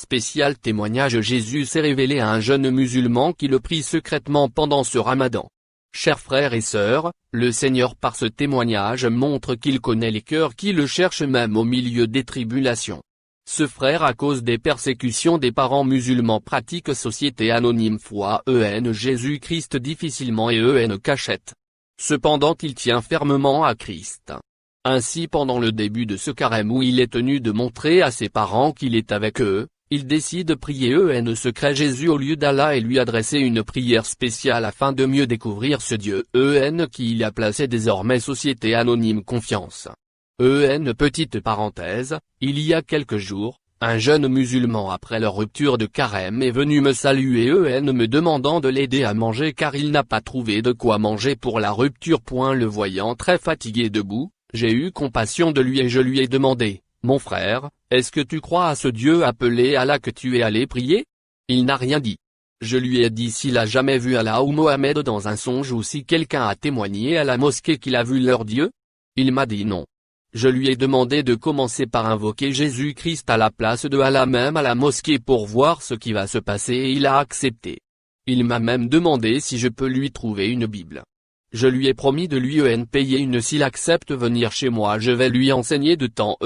Spécial témoignage. Jésus s'est révélé à un jeune musulman qui le prie secrètement pendant ce ramadan. Chers frères et sœurs, le Seigneur par ce témoignage montre qu'il connaît les cœurs qui le cherchent même au milieu des tribulations. Ce frère, à cause des persécutions des parents musulmans, pratique Société Anonyme Foi Jésus-Christ difficilement et cachette. Cependant il tient fermement à Christ. Ainsi, pendant le début de ce carême où il est tenu de montrer à ses parents qu'il est avec eux, il décide de prier secret Jésus au lieu d'Allah et lui adresser une prière spéciale afin de mieux découvrir ce Dieu qui il a placé désormais Société Anonyme Confiance. Petite parenthèse, il y a quelques jours, un jeune musulman après leur rupture de carême est venu me saluer me demandant de l'aider à manger car il n'a pas trouvé de quoi manger pour la rupture. Le voyant très fatigué debout, j'ai eu compassion de lui et je lui ai demandé, « Mon frère, est-ce que tu crois à ce Dieu appelé Allah que tu es allé prier ?» Il n'a rien dit. Je lui ai dit s'il a jamais vu Allah ou Mohamed dans un songe ou si quelqu'un a témoigné à la mosquée qu'il a vu leur Dieu. Il m'a dit non. Je lui ai demandé de commencer par invoquer Jésus-Christ à la place de Allah même à la mosquée pour voir ce qui va se passer et il a accepté. Il m'a même demandé si je peux lui trouver une Bible. Je lui ai promis de lui payer une s'il accepte venir chez moi, je vais lui enseigner de temps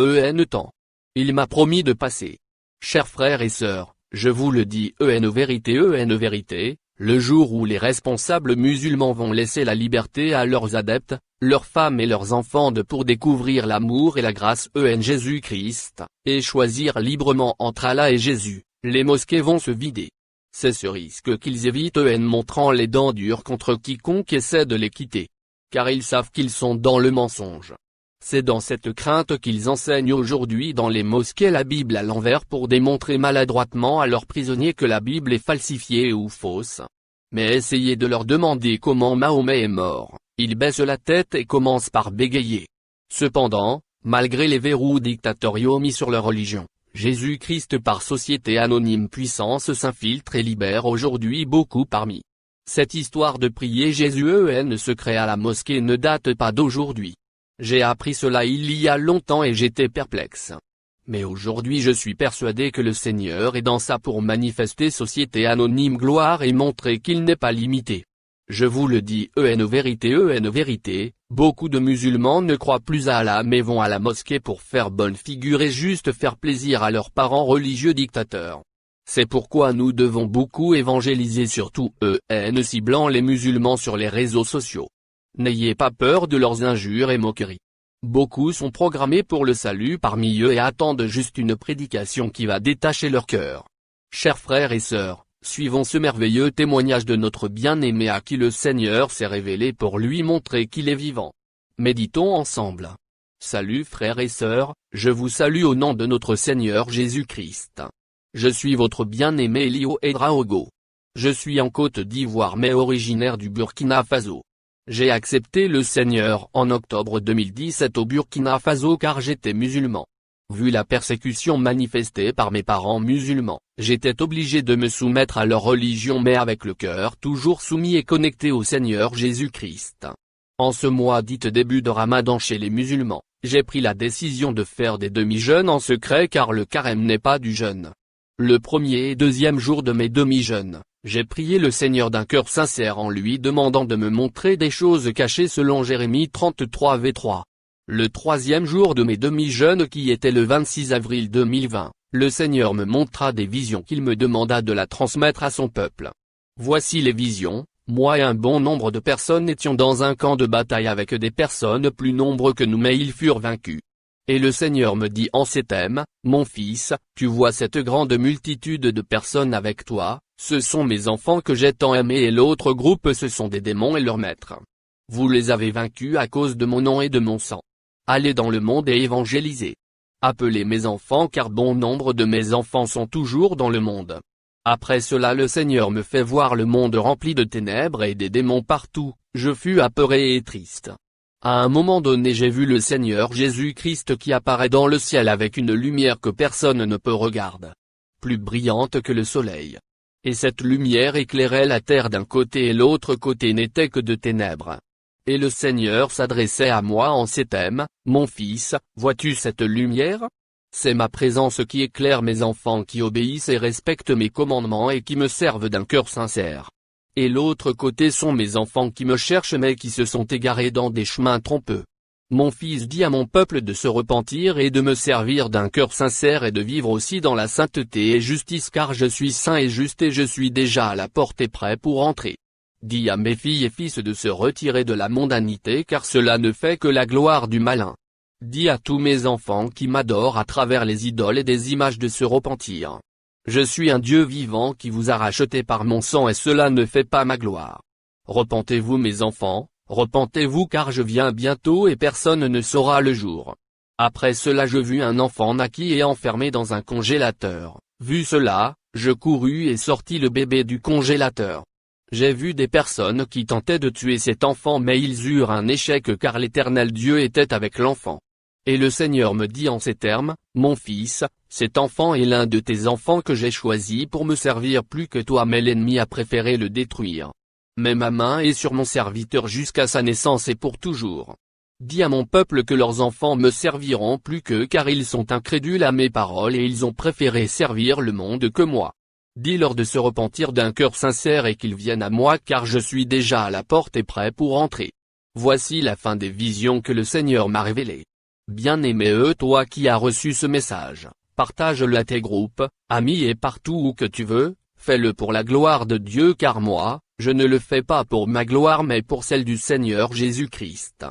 temps. Il m'a promis de passer. Chers frères et sœurs, je vous le dis vérité, le jour où les responsables musulmans vont laisser la liberté à leurs adeptes, leurs femmes et leurs enfants pour découvrir l'amour et la grâce Jésus-Christ, et choisir librement entre Allah et Jésus, les mosquées vont se vider. C'est ce risque qu'ils évitent montrant les dents dures contre quiconque essaie de les quitter. Car ils savent qu'ils sont dans le mensonge. C'est dans cette crainte qu'ils enseignent aujourd'hui dans les mosquées la Bible à l'envers pour démontrer maladroitement à leurs prisonniers que la Bible est falsifiée ou fausse. Mais essayez de leur demander comment Mahomet est mort, ils baissent la tête et commencent par bégayer. Cependant, malgré les verrous dictatoriaux mis sur leur religion, Jésus-Christ par Société Anonyme Puissance s'infiltre et libère aujourd'hui beaucoup parmi. Cette histoire de prier Jésus secret à la mosquée ne date pas d'aujourd'hui. J'ai appris cela il y a longtemps et j'étais perplexe. Mais aujourd'hui je suis persuadé que le Seigneur est dans ça pour manifester Société Anonyme gloire et montrer qu'il n'est pas limité. Je vous le dis vérité, beaucoup de musulmans ne croient plus à Allah mais vont à la mosquée pour faire bonne figure et juste faire plaisir à leurs parents religieux dictateurs. C'est pourquoi nous devons beaucoup évangéliser surtout ciblant les musulmans sur les réseaux sociaux. N'ayez pas peur de leurs injures et moqueries. Beaucoup sont programmés pour le salut parmi eux et attendent juste une prédication qui va détacher leur cœur. Chers frères et sœurs, suivons ce merveilleux témoignage de notre bien-aimé à qui le Seigneur s'est révélé pour lui montrer qu'il est vivant. Méditons ensemble. Salut frères et sœurs, je vous salue au nom de notre Seigneur Jésus-Christ. Je suis votre bien-aimé Elio Edraogo. Je suis en Côte d'Ivoire mais originaire du Burkina Faso. J'ai accepté le Seigneur en octobre 2017 au Burkina Faso car j'étais musulman. Vu la persécution manifestée par mes parents musulmans, j'étais obligé de me soumettre à leur religion mais avec le cœur toujours soumis et connecté au Seigneur Jésus-Christ. En ce mois dit début de Ramadan chez les musulmans, j'ai pris la décision de faire des demi-jeûnes en secret car le carême n'est pas du jeûne. Le premier et deuxième jour de mes demi-jeûnes, j'ai prié le Seigneur d'un cœur sincère en lui demandant de me montrer des choses cachées selon Jérémie 33:3. Le troisième jour de mes demi-jeûnes qui était le 26 avril 2020, le Seigneur me montra des visions qu'il me demanda de la transmettre à son peuple. Voici les visions, moi et un bon nombre de personnes étions dans un camp de bataille avec des personnes plus nombreux que nous mais ils furent vaincus. Et le Seigneur me dit en ces thèmes, mon fils, tu vois cette grande multitude de personnes avec toi, ce sont mes enfants que j'ai tant aimés et l'autre groupe ce sont des démons et leurs maîtres. Vous les avez vaincus à cause de mon nom et de mon sang. Allez dans le monde et évangélisez. Appelez mes enfants car bon nombre de mes enfants sont toujours dans le monde. Après cela le Seigneur me fait voir le monde rempli de ténèbres et des démons partout, je fus apeuré et triste. À un moment donné j'ai vu le Seigneur Jésus-Christ qui apparaît dans le ciel avec une lumière que personne ne peut regarder. Plus brillante que le soleil. Et cette lumière éclairait la terre d'un côté et l'autre côté n'était que de ténèbres. Et le Seigneur s'adressait à moi en ces thèmes, mon fils, vois-tu cette lumière ? C'est ma présence qui éclaire mes enfants qui obéissent et respectent mes commandements et qui me servent d'un cœur sincère. Et l'autre côté sont mes enfants qui me cherchent mais qui se sont égarés dans des chemins trompeux. Mon fils dit à mon peuple de se repentir et de me servir d'un cœur sincère et de vivre aussi dans la sainteté et justice car je suis saint et juste et je suis déjà à la porte et prêt pour entrer. Dis à mes filles et fils de se retirer de la mondanité car cela ne fait que la gloire du malin. Dis à tous mes enfants qui m'adorent à travers les idoles et des images de se repentir. Je suis un Dieu vivant qui vous a racheté par mon sang et cela ne fait pas ma gloire. Repentez-vous mes enfants, repentez-vous car je viens bientôt et personne ne saura le jour. Après cela je vis un enfant naquit et enfermé dans un congélateur. Vu cela, je courus et sortis le bébé du congélateur. J'ai vu des personnes qui tentaient de tuer cet enfant mais ils eurent un échec car l'Éternel Dieu était avec l'enfant. Et le Seigneur me dit en ces termes, mon fils, cet enfant est l'un de tes enfants que j'ai choisi pour me servir plus que toi mais l'ennemi a préféré le détruire. Mais ma main est sur mon serviteur jusqu'à sa naissance et pour toujours. Dis à mon peuple que leurs enfants me serviront plus qu'eux car ils sont incrédules à mes paroles et ils ont préféré servir le monde que moi. Dis-leur de se repentir d'un cœur sincère et qu'ils viennent à moi car je suis déjà à la porte et prêt pour entrer. Voici la fin des visions que le Seigneur m'a révélées. Bien-aimé toi qui as reçu ce message, partage-le à tes groupes, amis et partout où que tu veux, fais-le pour la gloire de Dieu car moi, je ne le fais pas pour ma gloire mais pour celle du Seigneur Jésus-Christ.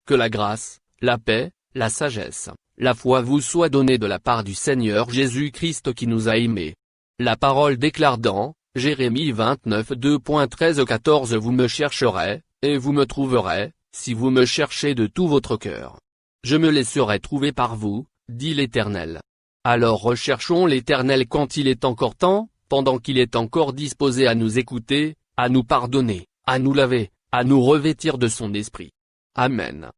Que la grâce, la paix, la sagesse, la foi vous soient données de la part du Seigneur Jésus-Christ qui nous a aimés. La parole déclare dans Jérémie 29 2.13-14 Vous me chercherez, et vous me trouverez, si vous me cherchez de tout votre cœur. Je me laisserai trouver par vous, dit l'Éternel. Alors recherchons l'Éternel quand il est encore temps, pendant qu'il est encore disposé à nous écouter, à nous pardonner, à nous laver, à nous revêtir de son esprit. Amen.